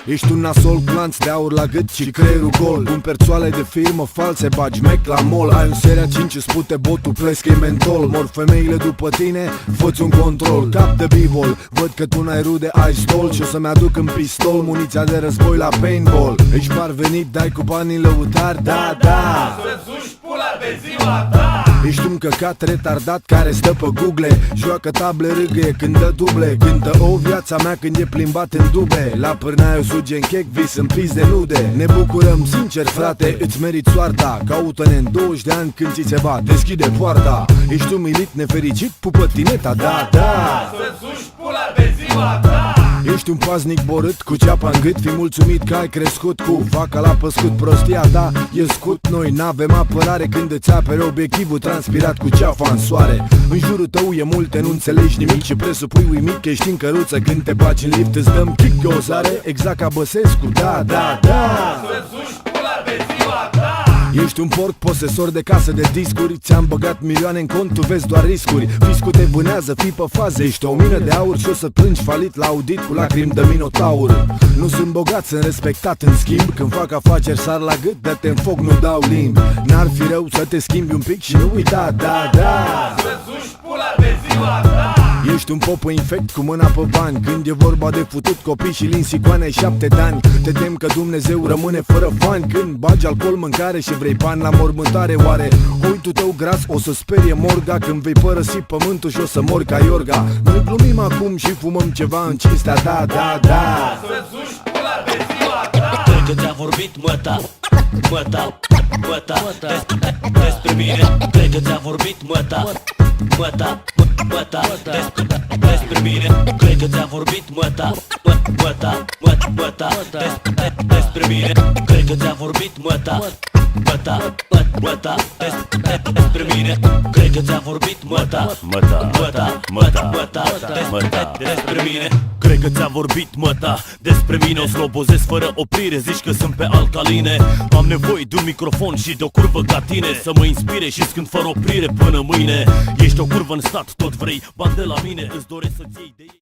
Ești un nasol, glanț de aur la gât și creierul gol. Pun perțoale de firmă false, bagi mec la mall. Ai un seria 5, îți pute botul, plescă-i mentol. Mor femeile după tine, fă-ți un control. Cap de bivol, văd că tu n-ai rude, ai stol. Și o să-mi aduc în pistol muniția de război la paintball. Ești parvenit, dai cu banii în lăutar, da, da. Să-ți uși pula pe ziua ta. Ești un căcat retardat care stă pe Google. Joacă table, râgâie când dă duble. Cântă o viața mea când e plimbat în dube. La pârnaie o suge în chec, vis în pis de nude. Ne bucurăm sincer frate, îți meriți soarta. Caută-ne în 20 de ani când ți se va deschide poarta. Ești umilit, nefericit, pupă tineta, da, da. Să-ți uși pula pe ziua ta. Ești un paznic borât cu ceapa în gât. Fii mulțumit că ai crescut cu vaca la păscut. Prostia ta e scut, noi n-avem apărare. Când îți apere obiectivul transpirat cu ceafa în soare. În jurul tău e multe, nu înțelegi nimic. Și presupui uimit că ești în căruță. Când te bagi în lift îți dăm kick gozare. Exact ca Băsescu, da, da, da. Să-ți uși pula pe ziua ta. Ești un porc posesor de casă de discuri. Ți-am băgat milioane în cont, tu vezi doar riscuri. Fiscul te vânează, fii pe fază. Ești o mină de aur și o să plângi falit la audit cu lacrimi de minotaur. Nu sunt bogat, sunt respectat în schimb. Când fac afaceri sar la gât, dă-te în foc, nu dau limbi. N-ar fi rău să te schimbi un pic și nu uita, da, da. Să-ți uși pula pe ziua ta. Ești un popă infect cu mâna pe bani. Când e vorba de futut copii și linsicoane 7 de ani. Te tem că Dumnezeu rămâne fără fani. Când bagi alcool, mâncare și vrei bani la mormântare. Oare hoitul tău gras o să sperie morga când vei părăsi pământul și o să mori ca Iorga? Noi glumim acum și fumăm ceva în cinstea ta, da, da. Să-ți uși pula pe ziua ta. Cred că ți-a vorbit măta, măta, măta despre mine. Cred că ți-a vorbit măta, măta, măta despre mine. Cred că ți-a vorbit măta, măta, măta despre mine. Cred că ți-a vorbit măta, măta, măta despre mine. Cred că ți-a vorbit măta, măta despre mine. Cred că ți-a vorbit măta despre mine. O slobozesc fără oprire, zici că sunt pe alcaline. Am nevoie de un microfon și de o curvă ca tine să mă inspire și scând fără oprire până mâine. Ești o curvă în stat, tot vrei bani de la mine, îți doresc să-ți iei de ei.